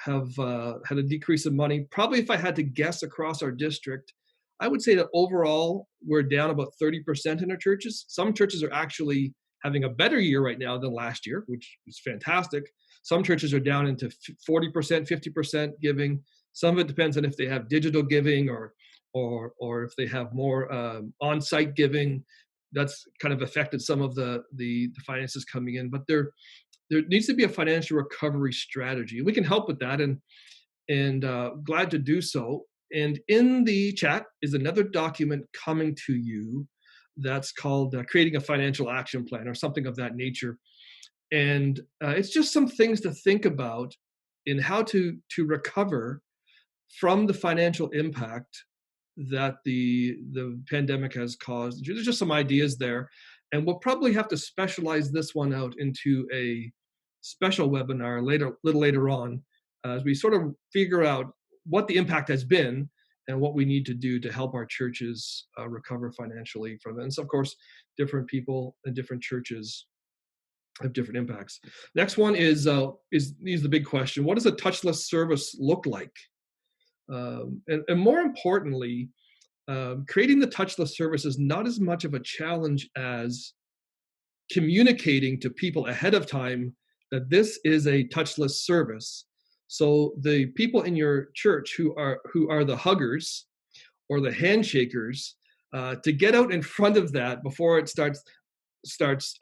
had a decrease of money. Probably, if I had to guess across our district, I would say that overall we're down about 30% in our churches. Some churches are actually having a better year right now than last year, which is fantastic. Some churches are down into 40%, 50% giving. Some of it depends on if they have digital giving or if they have more on-site giving. That's kind of affected some of the finances coming in. But there needs to be a financial recovery strategy. We can help with that. And and glad to do so. And in the chat is another document coming to you that's called Creating a Financial Action Plan or something of that nature. And it's just some things to think about in how to recover from the financial impact that the pandemic has caused. There's just some ideas there, and we'll probably have to specialize this one out into a special webinar little later on, as we sort of figure out what the impact has been and what we need to do to help our churches recover financially from it. And so, of course, different people and different churches have different impacts. Next one is the big question: what does a touchless service look like? And more importantly, creating the touchless service is not as much of a challenge as communicating to people ahead of time that this is a touchless service. So the people in your church who are the huggers or the handshakers, to get out in front of that before it starts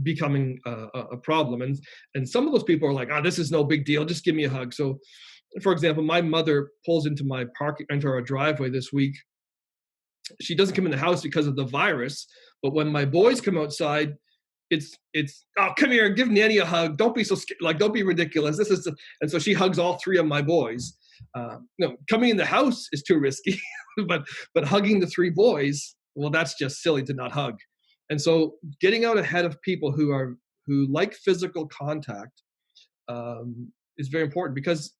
becoming a problem. And some of those people are like, this is no big deal, just give me a hug. So, for example, my mother pulls into our driveway this week. She doesn't come in the house because of the virus, but when my boys come outside, it's come here, give Nanny a hug. Don't be so scared, like, don't be ridiculous. And so she hugs all three of my boys. Coming in the house is too risky, but hugging the three boys, well, that's just silly to not hug. And so getting out ahead of people who like physical contact is very important, because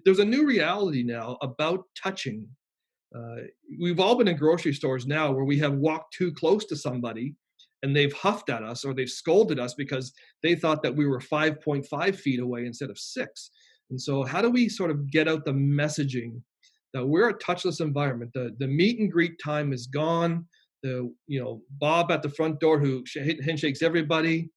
there's a new reality now about touching. We've all been in grocery stores now where we have walked too close to somebody and they've huffed at us or they've scolded us because they thought that we were 5.5 feet away instead of 6. And so how do we sort of get out the messaging that we're a touchless environment? The meet and greet time is gone. Bob at the front door who handshakes everybody,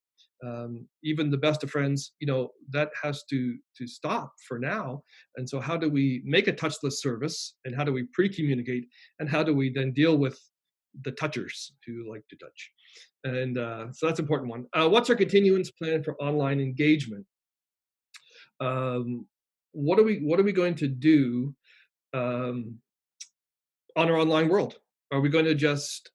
even the best of friends, that has to stop for now. And so how do we make a touchless service, and how do we pre-communicate, and how do we then deal with the touchers who like to touch? And so that's an important one. What's our continuance plan for online engagement? What are we going to do on our online world? Are we going to just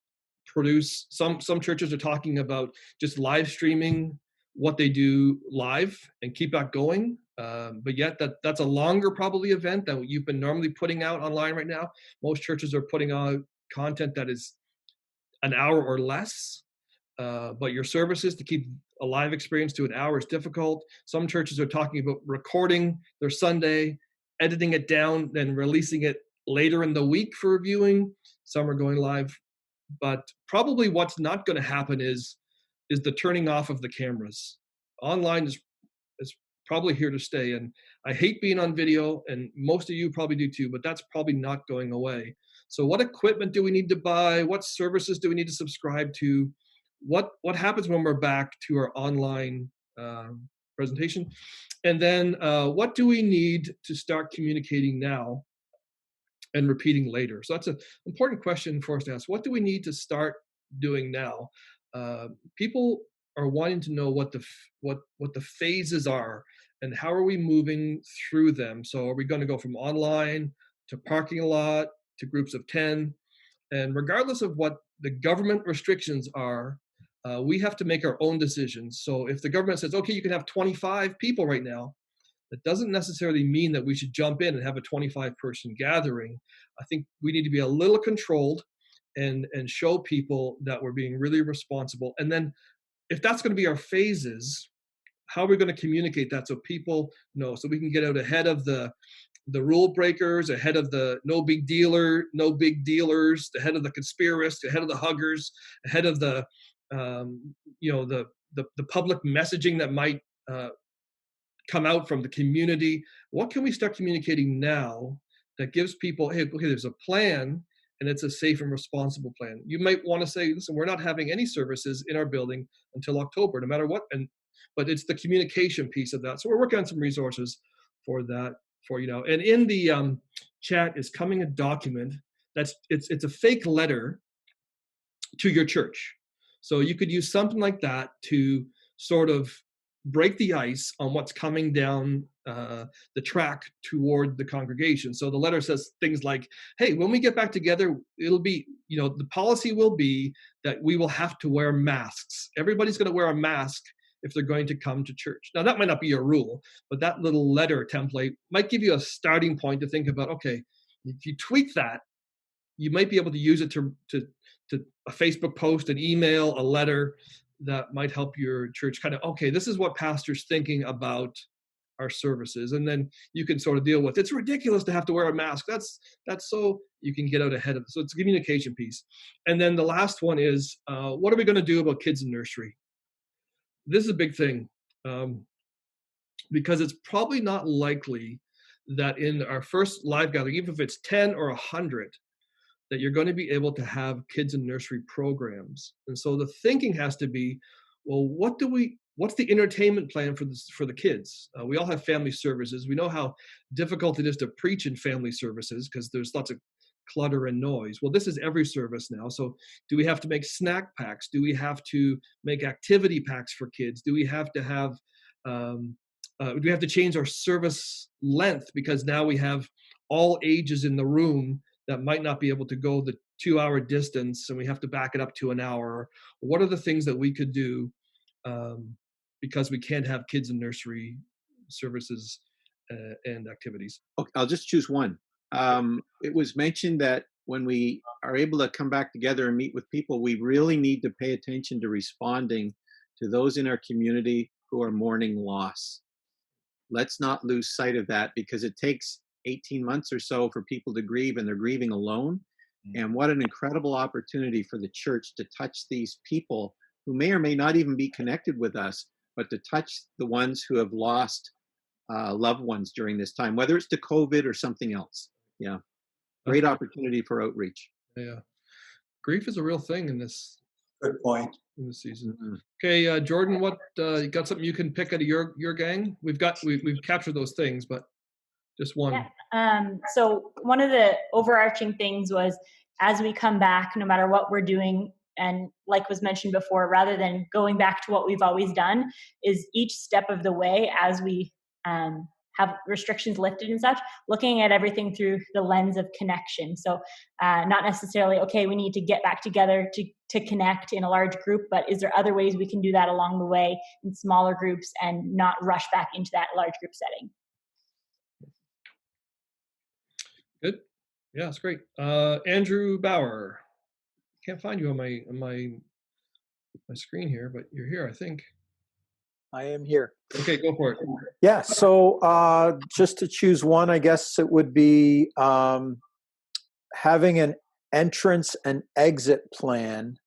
produce, some churches are talking about just live streaming what they do live and keep that going, but yet that's a longer probably event than what you've been normally putting out online right now. Most churches are putting out content that is an hour or less, but your services, to keep a live experience to an hour is difficult. Some churches are talking about recording their Sunday, editing it down, then releasing it later in the week for viewing. Some are going live. But probably what's not going to happen is the turning off of the cameras. Online is probably here to stay. And I hate being on video, and most of you probably do too, but that's probably not going away. So what equipment do we need to buy? What services do we need to subscribe to? What happens when we're back to our online presentation? And then what do we need to start communicating now and repeating later? So that's an important question for us to ask. What do we need to start doing now? People are wanting to know what the phases are and how are we moving through them. So are we going to go from online to parking lot to groups of 10? And regardless of what the government restrictions are, we have to make our own decisions. So if the government says, okay, you can have 25 people right now, that doesn't necessarily mean that we should jump in and have a 25-person gathering. I think we need to be a little controlled and show people that we're being really responsible. And then if that's going to be our phases, how are we going to communicate that so people know, so we can get out ahead of the rule breakers, ahead of the no big dealers, ahead of the conspiracists, ahead of the huggers, ahead of the public messaging that might come out from the community. What can we start communicating now that gives people, hey, okay, there's a plan and it's a safe and responsible plan? You might want to say, listen, we're not having any services in our building until October, no matter what. But it's the communication piece of that. So we're working on some resources for that for you now. And in the chat is coming a document it's a fake letter to your church. So you could use something like that to sort of break the ice on what's coming down the track toward the congregation. So the letter says things like, hey, when we get back together, it'll be, the policy will be that we will have to wear masks. Everybody's going to wear a mask if they're going to come to church. Now, that might not be a rule, but that little letter template might give you a starting point to think about, okay, if you tweak that, you might be able to use it to a Facebook post, an email, a letter that might help your church kind of, okay, this is what pastor's thinking about our services. And then you can sort of deal with, it's ridiculous to have to wear a mask. That's so you can get out ahead of it. So it's a communication piece. And then the last one is, what are we going to do about kids in nursery? This is a big thing, because it's probably not likely that in our first live gathering, even if it's 10 or 100, that you're going to be able to have kids in nursery programs. And so the thinking has to be, well, what's the entertainment plan for the kids? We all have family services. We know how difficult it is to preach in family services because there's lots of clutter and noise. Well, this is every service now. So do we have to make snack packs? Do we have to make activity packs for kids? Do we have to have do we have to change our service length because now we have all ages in the room that might not be able to go the 2-hour distance and we have to back it up to an hour? What are the things that we could do because we can't have kids in nursery services and activities? Okay, I'll just choose one. It was mentioned that when we are able to come back together and meet with people, we really need to pay attention to responding to those in our community who are mourning loss. Let's not lose sight of that because it takes 18 months or so for people to grieve, and they're grieving alone. And what an incredible opportunity for the church to touch these people who may or may not even be connected with us, but to touch the ones who have lost loved ones during this time, whether it's to COVID or something else. Yeah. Great opportunity for outreach. Yeah. Grief is a real thing in this. Good point. In the season. Okay, Jordan, what you got something you can pick out of your gang? We've captured those things, but just one. Yeah. So one of the overarching things was, as we come back, no matter what we're doing, and like was mentioned before, rather than going back to what we've always done, is each step of the way as we have restrictions lifted and such, looking at everything through the lens of connection. So not necessarily, okay, we need to get back together to connect in a large group, but is there other ways we can do that along the way in smaller groups and not rush back into that large group setting? Good. Yeah, that's great. Andrew Bauer. Can't find you on my screen here, but you're here, I think. I am here. Okay, go for it. Yeah, so just to choose one, I guess it would be having an entrance and exit plan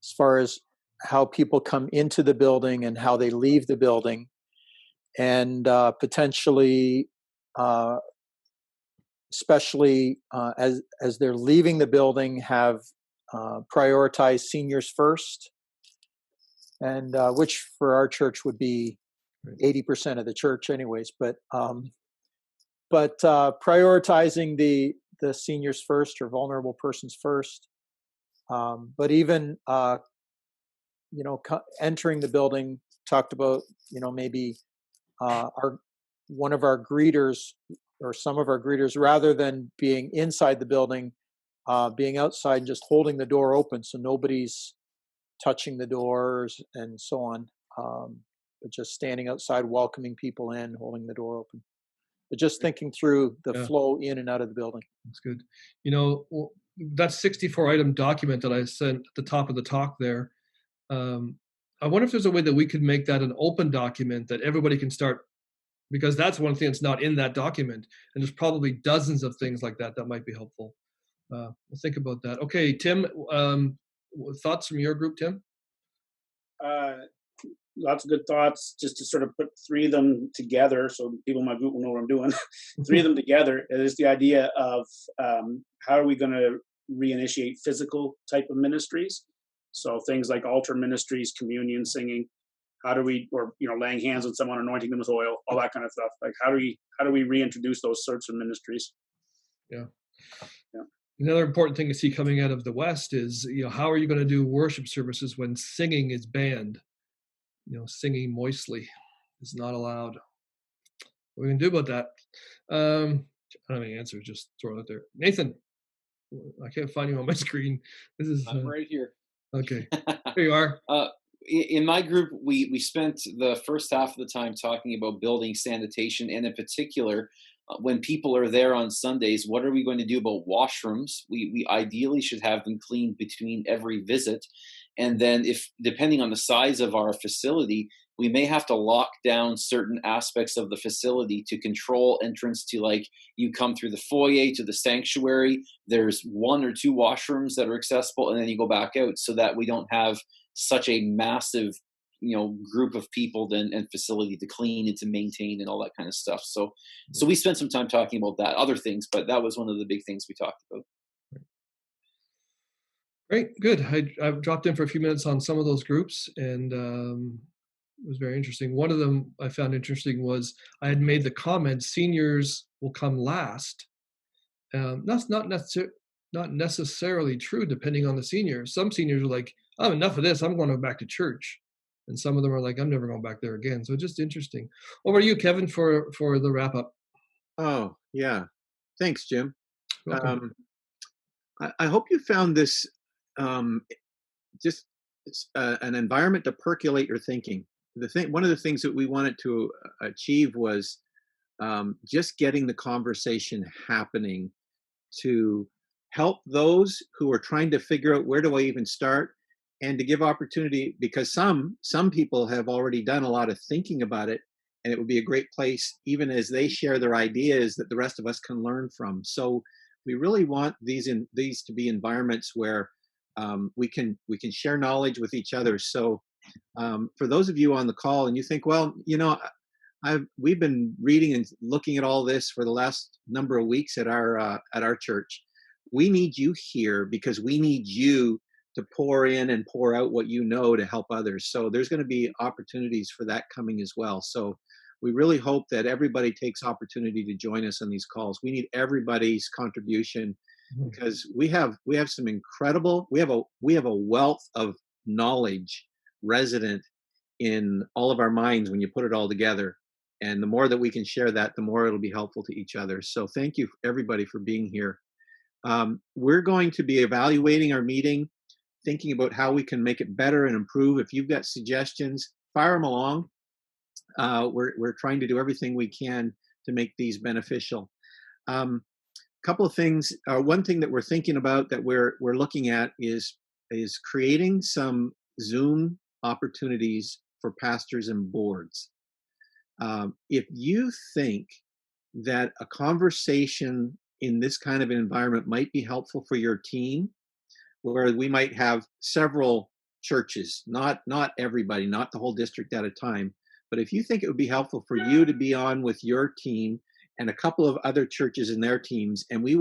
as far as how people come into the building and how they leave the building, and potentially, especially as they're leaving the building, have prioritize seniors first. And which for our church would be 80% of the church anyways, but prioritizing the seniors first or vulnerable persons first. But even, entering the building, talked about, maybe one of our greeters or some of our greeters, rather than being inside the building, being outside and just holding the door open so nobody's touching the doors and so on, but just standing outside, welcoming people in, holding the door open, but just thinking through the flow in and out of the building. That's good. That 64-item document that I sent at the top of the talk there, I wonder if there's a way that we could make that an open document that everybody can start, because that's one thing that's not in that document, and there's probably dozens of things like that might be helpful. We'll think about that. Okay, Tim, thoughts from your group, Tim? Lots of good thoughts. Just to sort of put 3 of them together so people in my group will know what I'm doing. 3 of them together is the idea of how are we going to reinitiate physical type of ministries? So things like altar ministries, communion, singing. How do we, or laying hands on someone, anointing them with oil, all that kind of stuff. Like how do we reintroduce those sorts of ministries? Yeah. Another important thing to see coming out of the West is, how are you going to do worship services when singing is banned? Singing moistly is not allowed. What are we gonna do about that? I don't have any answers. Just throw it out there. Nathan, I can't find you on my screen. This is I'm right here. okay. There you are. In my group, we spent the first half of the time talking about building sanitation, and in particular, when people are there on Sundays, what are we going to do about washrooms? We ideally should have them cleaned between every visit, and then if depending on the size of our facility, we may have to lock down certain aspects of the facility to control entrance to, like, you come through the foyer to the sanctuary, there's one or two washrooms that are accessible, and then you go back out, so that we don't have such a massive, group of people and facility to clean and to maintain and all that kind of stuff. So we spent some time talking about that, other things, but that was one of the big things we talked about. Great, good. I've dropped in for a few minutes on some of those groups, and it was very interesting. One of them I found interesting was I had made the comment, seniors will come last. That's not necessarily true, depending on the senior. Some seniors are like, "Oh, enough of this. I'm going back to church," and some of them are like, "I'm never going back there again." So just interesting. Over to you, Kevin, for the wrap up. Oh, yeah. Thanks, Jim. Welcome. I hope you found this just an environment to percolate your thinking. One of the things that we wanted to achieve was just getting the conversation happening to help those who are trying to figure out where do I even start, and to give opportunity, because some people have already done a lot of thinking about it, and it would be a great place, even as they share their ideas, that the rest of us can learn from. So we really want these to be environments where we can share knowledge with each other. So for those of you on the call and you think, well, we've been reading and looking at all this for the last number of weeks at our church. We need you here because we need you to pour in and pour out what you know to help others. So there's going to be opportunities for that coming as well. So we really hope that everybody takes opportunity to join us on these calls. We need everybody's contribution because we have some incredible, we have a wealth of knowledge resident in all of our minds when you put it all together. And the more that we can share that, the more it'll be helpful to each other. So thank you everybody for being here. We're going to be evaluating our meeting, thinking about how we can make it better and improve. If you've got suggestions, fire them along. We're trying to do everything we can to make these beneficial. Couple of things. One thing that we're thinking about that we're looking at is creating some Zoom opportunities for pastors and boards. If you think that a conversation in this kind of an environment might be helpful for your team, where we might have several churches, not everybody, not the whole district at a time, but if you think it would be helpful for you to be on with your team and a couple of other churches and their teams, and we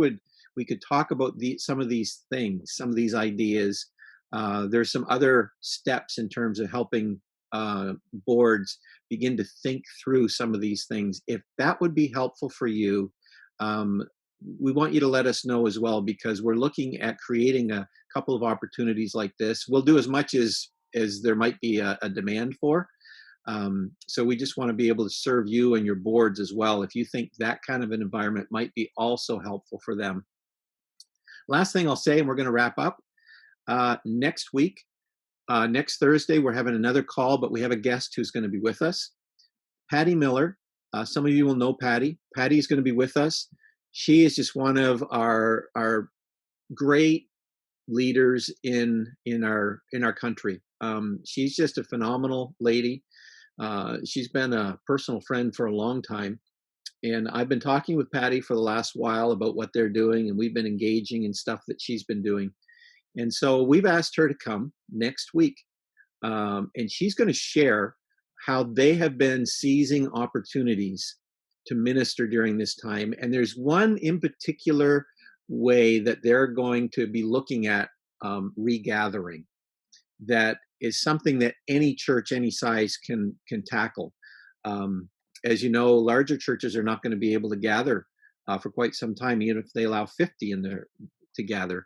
could talk about some of these things, some of these ideas. There's some other steps in terms of helping boards begin to think through some of these things. If that would be helpful for you, we want you to let us know as well, because we're looking at creating a couple of opportunities like this. We'll do as much as there might be a demand for. So we just want to be able to serve you and your boards as well, if you think that kind of an environment might be also helpful for them. Last thing I'll say, and we're going to wrap up, next week, next Thursday, we're having another call, but we have a guest who's going to be with us. Patty Miller. Some of you will know Patty. Patty is going to be with us. She is just one of our great leaders in our country. She's just a phenomenal lady. She's been a personal friend for a long time. And I've been talking with Patty for the last while about what they're doing, and we've been engaging in stuff that she's been doing. And so we've asked her to come next week. And she's going to share how they have been seizing opportunities to minister during this time. And there's one in particular way that they're going to be looking at regathering that is something that any church, any size can tackle. As you know, larger churches are not going to be able to gather for quite some time, even if they allow 50 in there to gather.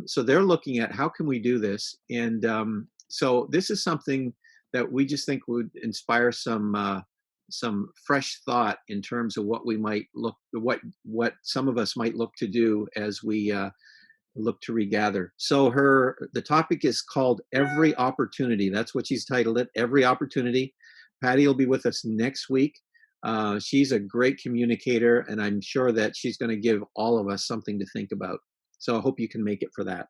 So they're looking at how can we do this, and so this is something that we just think would inspire some some fresh thought in terms of what we might look, what some of us might look to do as we look to regather. So the topic is called Every Opportunity. That's what she's titled it, Every Opportunity. Patty will be with us next week. She's a great communicator, and I'm sure that she's going to give all of us something to think about. So I hope you can make it for that.